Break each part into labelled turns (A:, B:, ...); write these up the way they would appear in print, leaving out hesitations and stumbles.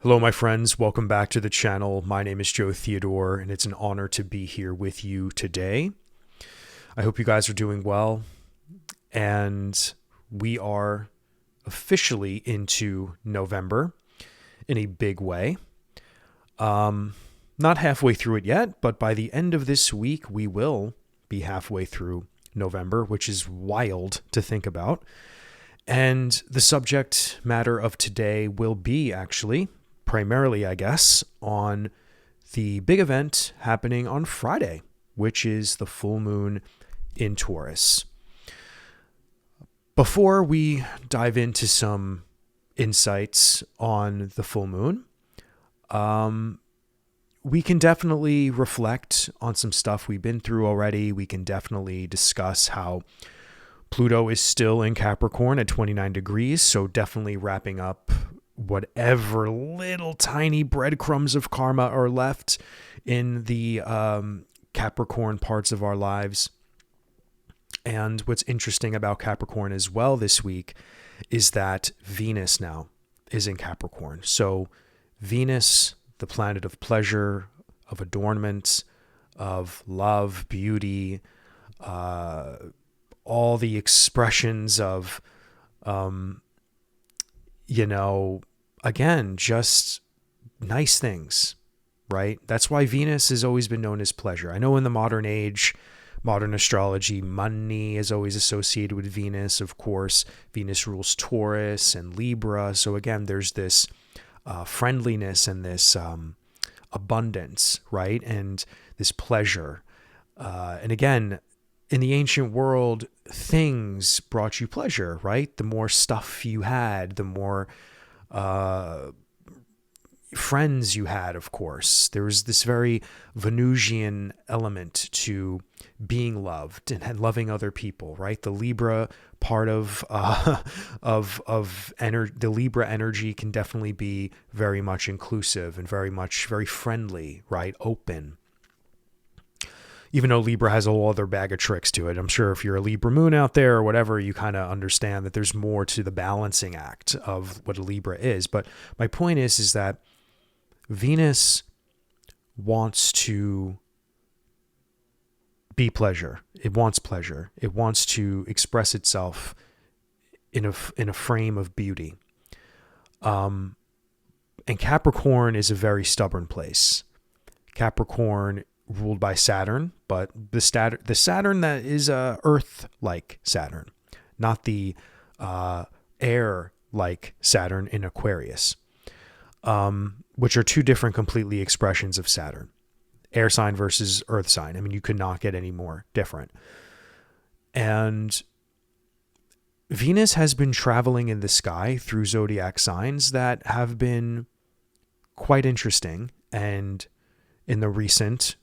A: Hello, my friends. Welcome back to the channel. My name is Theodore, and it's an honor to be here with you today. I hope you guys are doing well, and we are officially into November in a big way. Not halfway through it yet, but by the end of this week, we will be halfway through November, which is wild to think about. And the subject matter of today will be actually primarily, I guess, on the big event happening on Friday, which is the full moon in Taurus. Before we dive into some insights on the full moon, we can definitely reflect on some stuff we've been through already. We can definitely discuss how Pluto is still in Capricorn at 29 degrees, so definitely wrapping up whatever little tiny breadcrumbs of karma are left in the Capricorn parts of our lives. And what's interesting about Capricorn as well this week is that Venus now is in Capricorn. So Venus, the planet of pleasure, of adornment, of love, beauty, all the expressions of, again, just nice things, right? That's why Venus has always been known as pleasure. I know in the modern age, modern astrology, money is always associated with Venus. Of course, Venus rules Taurus and Libra. So again, there's this friendliness and this abundance, right? And this pleasure. And again, in the ancient world, things brought you pleasure, right? The more stuff you had, the more friends you had, of course. There was this very Venusian element to being loved and loving other people, right? The Libra part of the Libra energy can definitely be very much inclusive and very friendly, right? Open. Even though Libra has a whole other bag of tricks to it. I'm sure if you're a Libra moon out there or whatever, you kind of understand that there's more to the balancing act of what a Libra is. But my point is that Venus wants to be pleasure. It wants pleasure. It wants to express itself in a frame of beauty. And Capricorn is a very stubborn place. Capricorn ruled by Saturn, but the Saturn that is Earth-like Saturn, not the air-like Saturn in Aquarius, which are two different completely expressions of Saturn. Air sign versus Earth sign. I mean, you could not get any more different. And Venus has been traveling in the sky through zodiac signs that have been quite interesting. And in the recent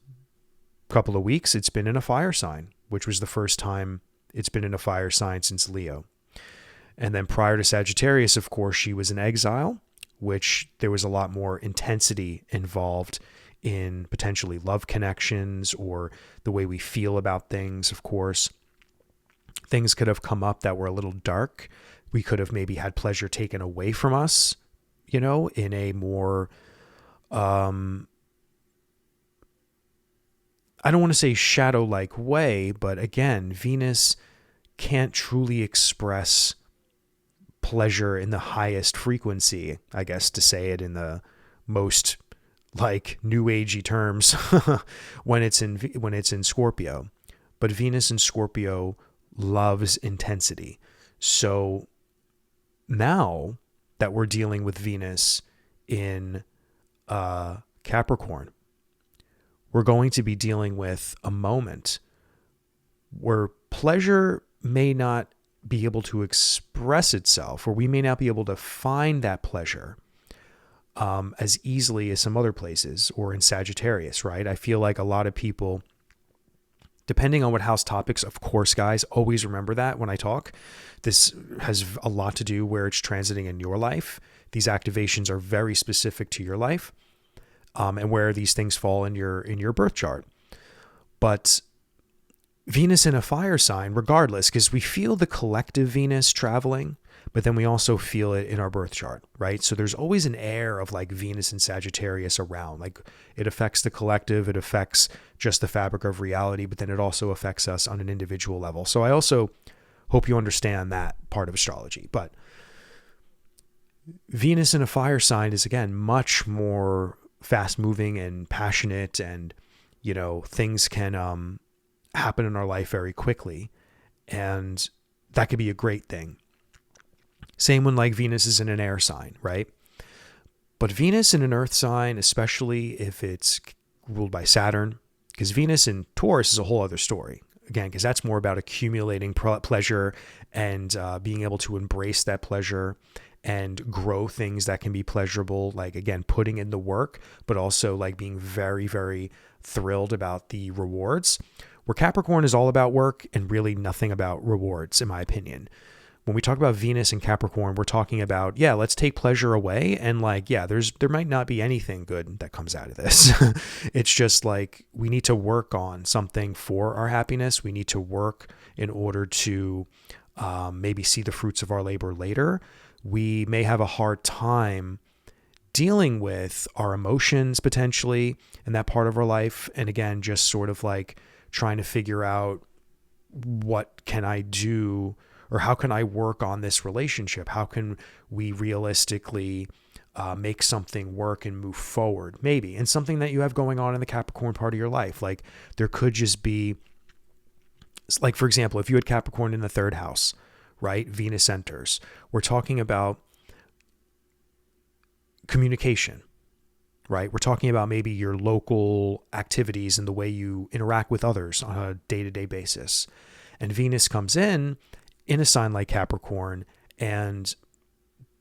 A: couple of weeks, it's been in a fire sign, which was the first time it's been in a fire sign since Leo. And then prior to Sagittarius, of course, she was in exile, which there was a lot more intensity involved in potentially love connections or the way we feel about things. Of course, things could have come up that were a little dark. We could have maybe had pleasure taken away from us, in a more, I don't want to say shadow-like way, but again, Venus can't truly express pleasure in the highest frequency, I guess, to say it in the most new agey terms when it's in Scorpio. But Venus in Scorpio loves intensity. So now that we're dealing with Venus in Capricorn, we're going to be dealing with a moment where pleasure may not be able to express itself, or we may not be able to find that pleasure as easily as some other places, or in Sagittarius, right? I feel like a lot of people, depending on what house topics, of course, guys, always remember that when I talk. This has a lot to do where it's transiting in your life. These activations are very specific to your life. And where these things fall in your birth chart. But Venus in a fire sign, regardless, because we feel the collective Venus traveling, but then we also feel it in our birth chart, right? So there's always an air of like Venus and Sagittarius around. Like it affects the collective, it affects just the fabric of reality, but then it also affects us on an individual level. So I also hope you understand that part of astrology. But Venus in a fire sign is, again, much more fast moving and passionate, and, you know, things can happen in our life very quickly. And that could be a great thing. Same when like Venus is in an air sign, right? But Venus in an earth sign, especially if it's ruled by Saturn, because Venus in Taurus is a whole other story. Again, because that's more about accumulating pleasure and being able to embrace that pleasure and grow things that can be pleasurable. Like, again, putting in the work, but also like being very, very thrilled about the rewards. Where Capricorn is all about work and really nothing about rewards, in my opinion. When we talk about Venus and Capricorn, we're talking about, yeah, let's take pleasure away. And like, yeah, there might not be anything good that comes out of this. It's just like, we need to work on something for our happiness. We need to work in order to maybe see the fruits of our labor later. We may have a hard time dealing with our emotions potentially in that part of our life. And again, just sort of like trying to figure out, what can I do, or how can I work on this relationship? How can we realistically make something work and move forward? Maybe. And something that you have going on in the Capricorn part of your life. Like there could just be, like, for example, if you had Capricorn in the third house, right? Venus enters. We're talking about communication, right? We're talking about maybe your local activities and the way you interact with others on a day-to-day basis. And Venus comes in a sign like Capricorn, and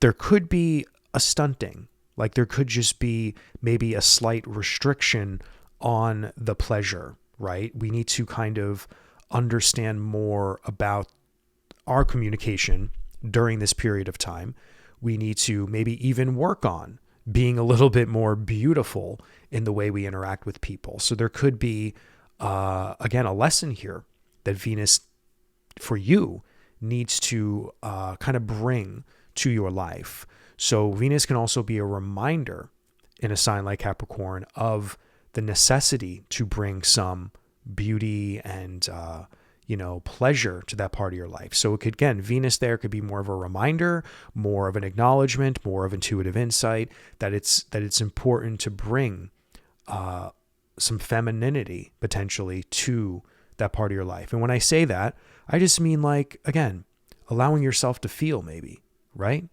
A: there could be a stunting. Like there could just be maybe a slight restriction on the pleasure, right? We need to kind of understand more about our communication during this period of time. We need to maybe even work on being a little bit more beautiful in the way we interact with people. So there could be, again, a lesson here that Venus, for you, needs to kind of bring to your life. So Venus can also be a reminder in a sign like Capricorn of the necessity to bring some beauty and pleasure to that part of your life. So it could, again, Venus there could be more of a reminder, more of an acknowledgement, more of intuitive insight that it's important to bring some femininity potentially to that part of your life. And when I say that, I just mean, like, again, allowing yourself to feel, maybe, right?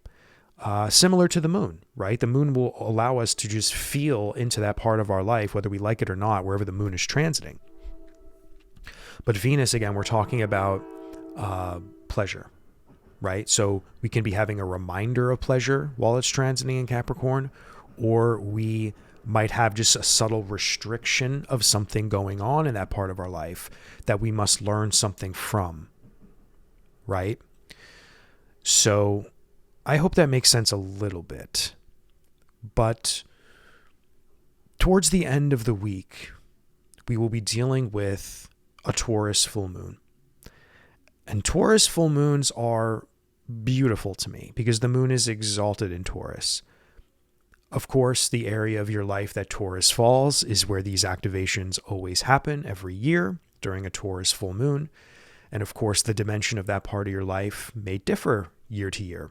A: Similar to the moon, right? The moon will allow us to just feel into that part of our life, whether we like it or not, wherever the moon is transiting. But Venus, again, we're talking about pleasure, right? So we can be having a reminder of pleasure while it's transiting in Capricorn, or we might have just a subtle restriction of something going on in that part of our life that we must learn something from, right? So I hope that makes sense a little bit. But towards the end of the week, we will be dealing with a Taurus full moon. And Taurus full moons are beautiful to me because the moon is exalted in Taurus. Of course, the area of your life that Taurus falls is where these activations always happen every year during a Taurus full moon. And of course, the dimension of that part of your life may differ year to year.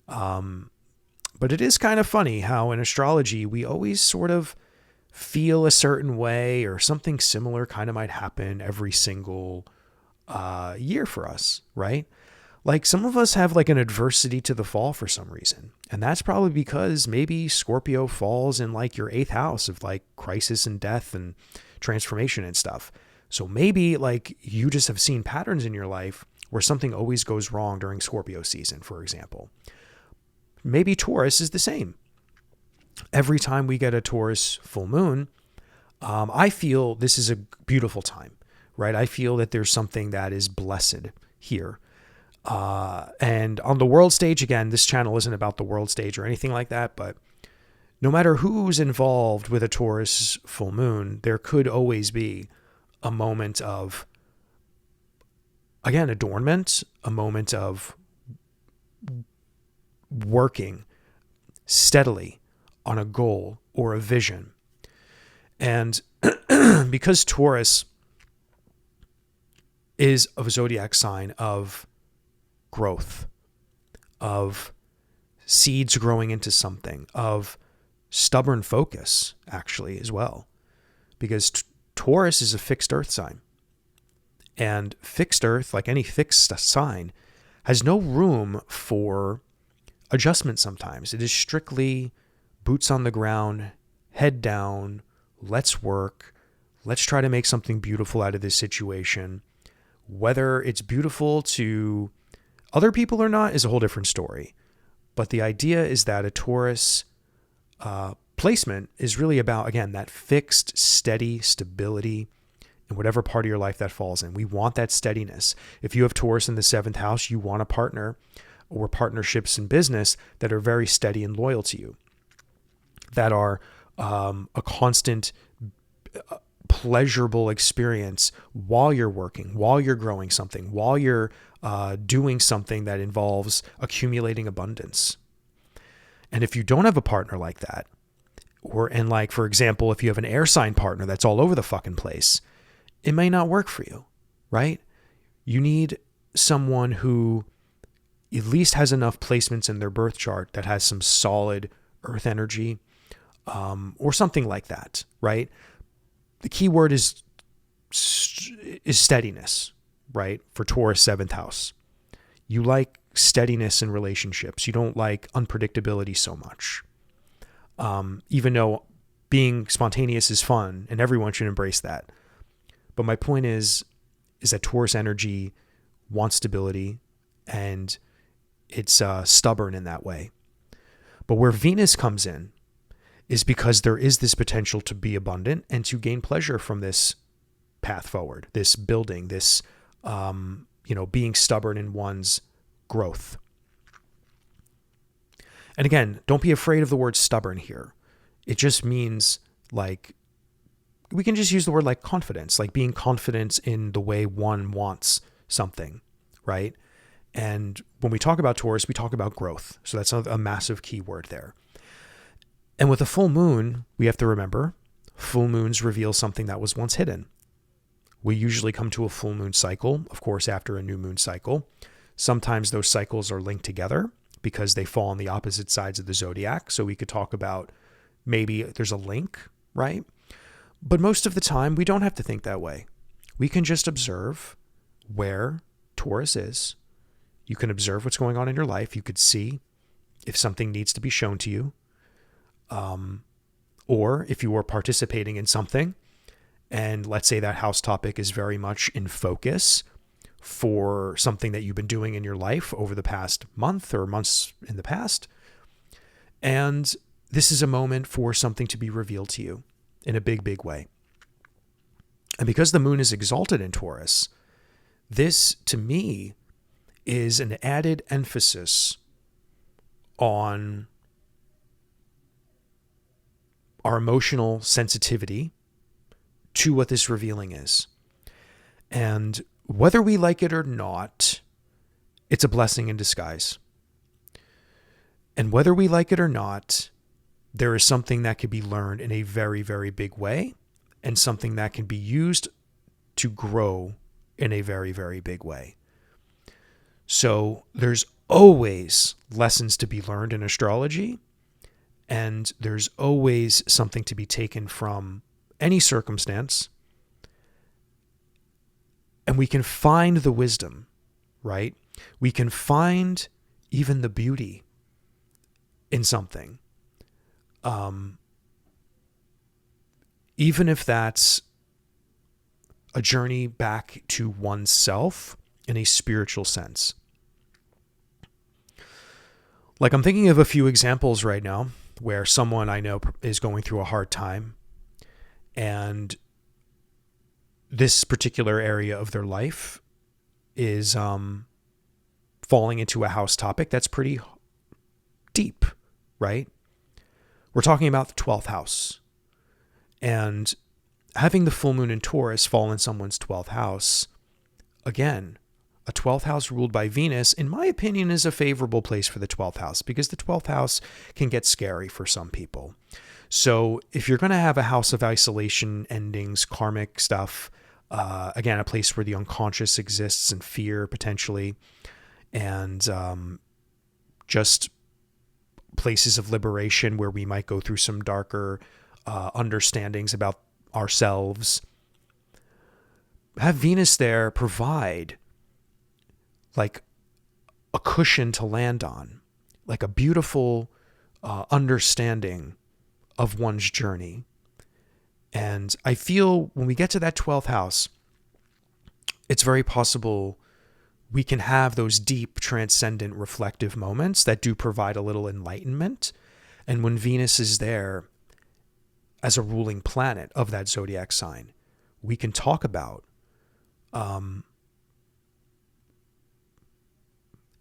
A: But it is kind of funny how in astrology, we always sort of feel a certain way, or something similar kind of might happen every single year for us, right? Like some of us have like an adversity to the fall for some reason. And that's probably because maybe Scorpio falls in like your 8th house of like crisis and death and transformation and stuff. So maybe like you just have seen patterns in your life where something always goes wrong during Scorpio season, for example. Maybe Taurus is the same. Every time we get a Taurus full moon, I feel this is a beautiful time, right? I feel that there's something that is blessed here. And on the world stage, again, this channel isn't about the world stage or anything like that, but no matter who's involved with a Taurus full moon, there could always be a moment of, again, adornment, a moment of working steadily on a goal or a vision. And because Taurus is a zodiac sign of growth, of seeds growing into something, of stubborn focus, actually, as well. Because Taurus is a fixed earth sign. And fixed earth, like any fixed sign, has no room for adjustment sometimes. It is strictly boots on the ground, head down, let's work, let's try to make something beautiful out of this situation. Whether it's beautiful to other people or not is a whole different story. But the idea is that a Taurus placement is really about, again, that fixed, steady stability in whatever part of your life that falls in. We want that steadiness. If you have Taurus in the 7th house, you want a partner or partnerships in business that are very steady and loyal to you, that are a constant, pleasurable experience while you're working, while you're growing something, while you're doing something that involves accumulating abundance. And if you don't have a partner like that, and like, for example, if you have an air sign partner that's all over the fucking place, it may not work for you, right? You need someone who at least has enough placements in their birth chart that has some solid earth energy, or something like that, right? The key word is steadiness, right? For Taurus 7th house. You like steadiness in relationships. You don't like unpredictability so much. Even though being spontaneous is fun and everyone should embrace that. But my point is that Taurus energy wants stability, and it's stubborn in that way. But where Venus comes in is because there is this potential to be abundant and to gain pleasure from this path forward, this building, this, being stubborn in one's growth. And again, don't be afraid of the word stubborn here. It just means, like, we can just use the word like confidence, like being confident in the way one wants something, right? And when we talk about Taurus, we talk about growth. So that's a massive key word there. And with a full moon, we have to remember, full moons reveal something that was once hidden. We usually come to a full moon cycle, of course, after a new moon cycle. Sometimes those cycles are linked together because they fall on the opposite sides of the zodiac. So we could talk about maybe there's a link, right? But most of the time, we don't have to think that way. We can just observe where Taurus is. You can observe what's going on in your life. You could see if something needs to be shown to you. Or if you are participating in something, and let's say that house topic is very much in focus for something that you've been doing in your life over the past month or months in the past. And this is a moment for something to be revealed to you in a big, big way. And because the moon is exalted in Taurus, this, to me, is an added emphasis on our emotional sensitivity to what this revealing is. And whether we like it or not, it's a blessing in disguise. And whether we like it or not, there is something that can be learned in a very, very big way, and something that can be used to grow in a very, very big way. So there's always lessons to be learned in astrology, and there's always something to be taken from any circumstance. And we can find the wisdom, right? We can find even the beauty in something. Even if that's a journey back to oneself in a spiritual sense. Like, I'm thinking of a few examples right now where someone I know is going through a hard time, and this particular area of their life is falling into a house topic that's pretty deep, right? We're talking about the 12th house. And having the full moon in Taurus fall in someone's 12th house, again, a 12th house ruled by Venus, in my opinion, is a favorable place for the 12th house, because the 12th house can get scary for some people. So if you're going to have a house of isolation, endings, karmic stuff, again, a place where the unconscious exists and fear potentially, and just places of liberation where we might go through some darker understandings about ourselves, have Venus there provide like a cushion to land on, like a beautiful understanding of one's journey. And I feel when we get to that 12th house, it's very possible we can have those deep, transcendent, reflective moments that do provide a little enlightenment. And when Venus is there as a ruling planet of that zodiac sign, we can talk about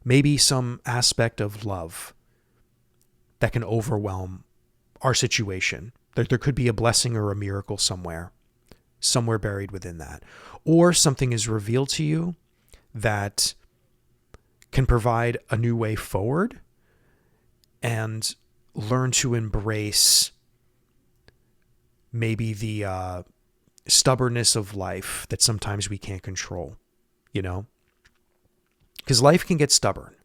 A: maybe some aspect of love that can overwhelm our situation. There could be a blessing or a miracle somewhere buried within that. Or something is revealed to you that can provide a new way forward, and learn to embrace maybe the stubbornness of life that sometimes we can't control, you know? Because life can get stubborn.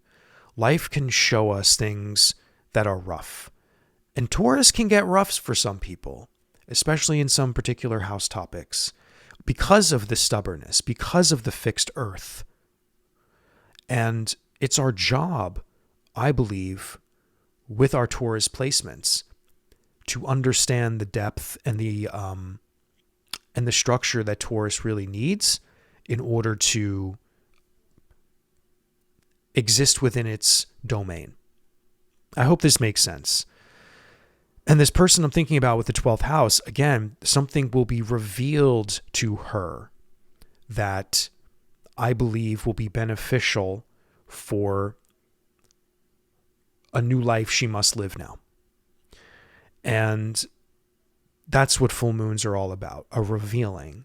A: Life can show us things that are rough. And Taurus can get rough for some people, especially in some particular house topics, because of the stubbornness, because of the fixed earth. And it's our job, I believe, with our Taurus placements, to understand the depth and the structure that Taurus really needs in order to exist within its domain. I hope this makes sense. And this person I'm thinking about with the 12th house, again, something will be revealed to her that I believe will be beneficial for a new life she must live now. And that's what full moons are all about, a revealing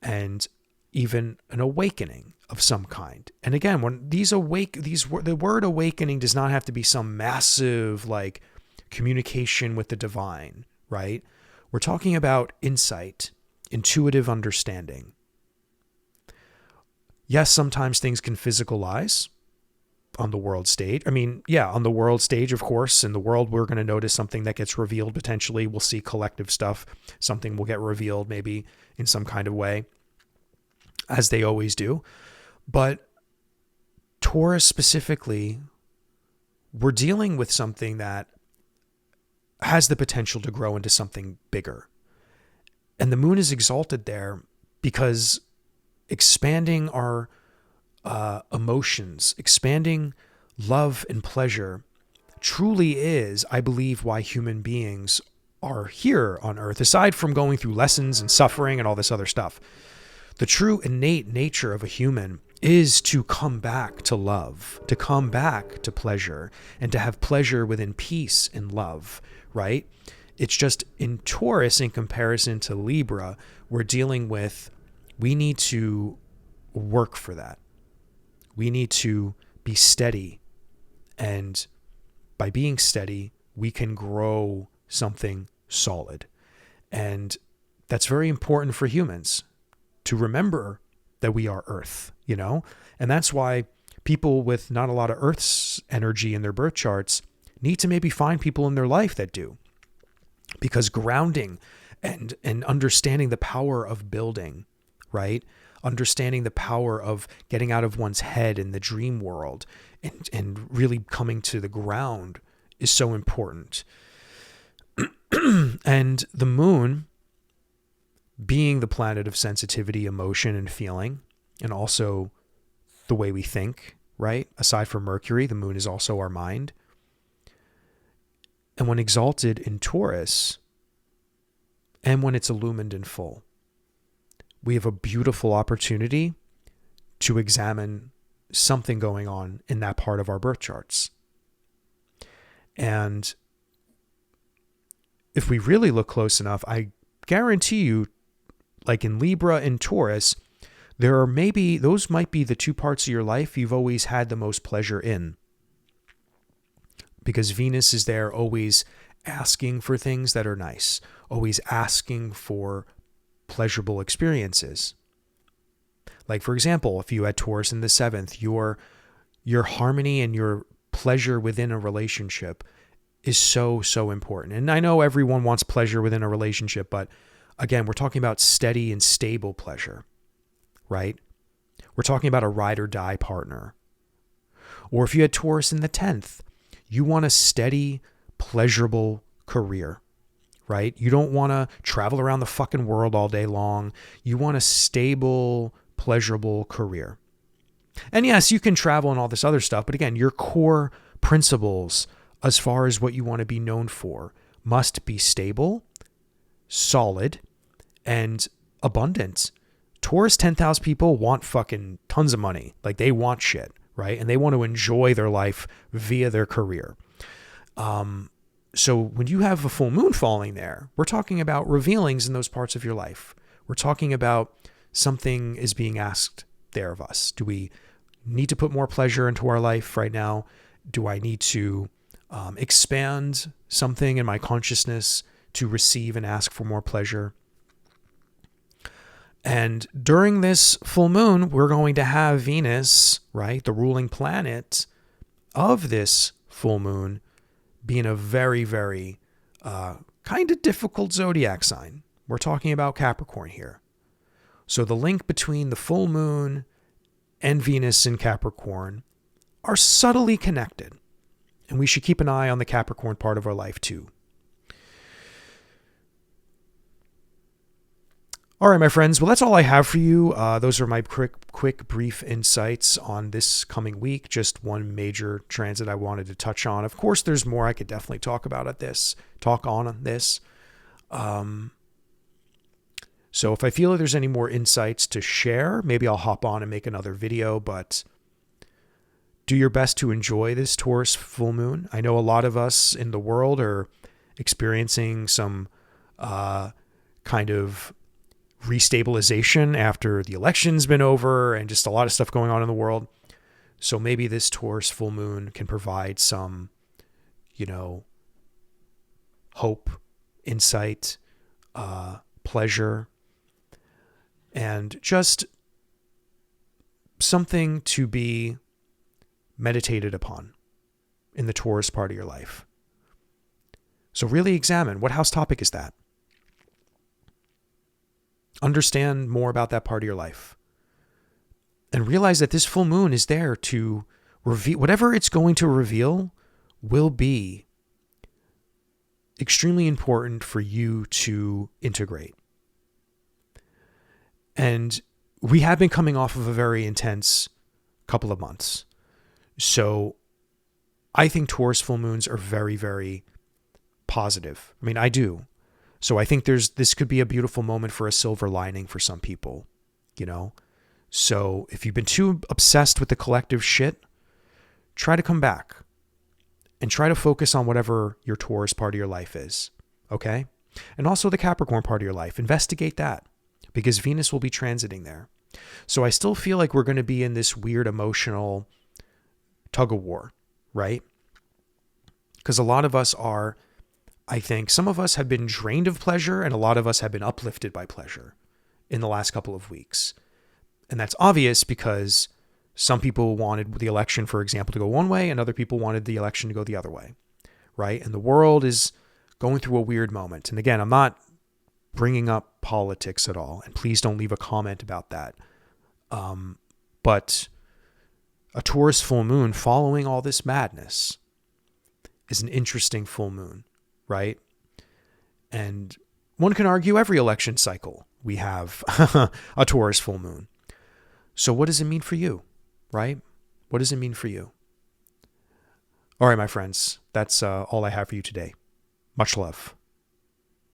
A: and even an awakening of some kind. And again, when the word awakening does not have to be some massive like communication with the divine, right? We're talking about insight, intuitive understanding. Yes, sometimes things can physicalize on the world stage. I mean, yeah, on the world stage, of course. In the world, we're going to notice something that gets revealed potentially. We'll see collective stuff. Something will get revealed maybe in some kind of way, as they always do. But Taurus specifically, we're dealing with something that has the potential to grow into something bigger. And the moon is exalted there because expanding our emotions, expanding love and pleasure truly is, I believe, why human beings are here on Earth, aside from going through lessons and suffering and all this other stuff. The true innate nature of a human is to come back to love, to come back to pleasure, and to have pleasure within peace and love, right? It's just in Taurus, in comparison to Libra, we're dealing with, we need to work for that. We need to be steady. And by being steady, we can grow something solid. And that's very important for humans to remember that we are Earth, you know? And that's why people with not a lot of Earth's energy in their birth charts need to maybe find people in their life that do. Because grounding and understanding the power of building, right? Understanding the power of getting out of one's head in the dream world and really coming to the ground is so important. And the moon, being the planet of sensitivity, emotion, and feeling, and also the way we think, right? Aside from Mercury, the moon is also our mind. And when exalted in Taurus, and when it's illumined in full, we have a beautiful opportunity to examine something going on in that part of our birth charts. And if we really look close enough, I guarantee you, like in Libra and Taurus, those might be the two parts of your life you've always had the most pleasure in. Because Venus is there always asking for things that are nice, always asking for pleasurable experiences. Like, for example, if you had Taurus in the 7th, your harmony and your pleasure within a relationship is so, so important. And I know everyone wants pleasure within a relationship, but again, we're talking about steady and stable pleasure, right? We're talking about a ride or die partner. Or if you had Taurus in the 10th, you want a steady, pleasurable career, right? You don't want to travel around the fucking world all day long. You want a stable, pleasurable career. And yes, you can travel and all this other stuff, but again, your core principles as far as what you want to be known for must be stable, solid, and abundant. Taurus 10th house people want fucking tons of money. Like, they want shit, right? And they want to enjoy their life via their career. So when you have a full moon falling there, we're talking about revealings in those parts of your life. We're talking about something is being asked there of us. Do we need to put more pleasure into our life right now? Do I need to expand something in my consciousness to receive and ask for more pleasure? And during this full moon, we're going to have Venus, right, the ruling planet of this full moon, being a very, very kind of difficult zodiac sign. We're talking about Capricorn here. So the link between the full moon and Venus in Capricorn are subtly connected. And we should keep an eye on the Capricorn part of our life too. All right, my friends. Well, that's all I have for you. Those are my quick, brief insights on this coming week. Just one major transit I wanted to touch on. Of course, there's more I could definitely talk on this. So if I feel like there's any more insights to share, maybe I'll hop on and make another video, but do your best to enjoy this Taurus full moon. I know a lot of us in the world are experiencing some kind of restabilization after the election's been over and just a lot of stuff going on in the world. So maybe this Taurus full moon can provide some, hope, insight, pleasure, and just something to be meditated upon in the Taurus part of your life. So really examine, what house topic is that? Understand more about that part of your life. And realize that this full moon is there to reveal, whatever it's going to reveal will be extremely important for you to integrate. And we have been coming off of a very intense couple of months. So I think Taurus full moons are very, very positive. I mean, I do. So I think this could be a beautiful moment for a silver lining for some people, So if you've been too obsessed with the collective shit, try to come back and try to focus on whatever your Taurus part of your life is. Okay? And also the Capricorn part of your life. Investigate that because Venus will be transiting there. So I still feel like we're going to be in this weird emotional tug of war, right? Because a lot of us are, I think some of us have been drained of pleasure and a lot of us have been uplifted by pleasure in the last couple of weeks. And that's obvious because some people wanted the election, for example, to go one way and other people wanted the election to go the other way, right? And the world is going through a weird moment. And again, I'm not bringing up politics at all, and please don't leave a comment about that. But a Taurus full moon following all this madness is an interesting full moon. Right? And one can argue every election cycle we have a Taurus full moon. So what does it mean for you? Right? What does it mean for you? All right, my friends, that's all I have for you today. Much love.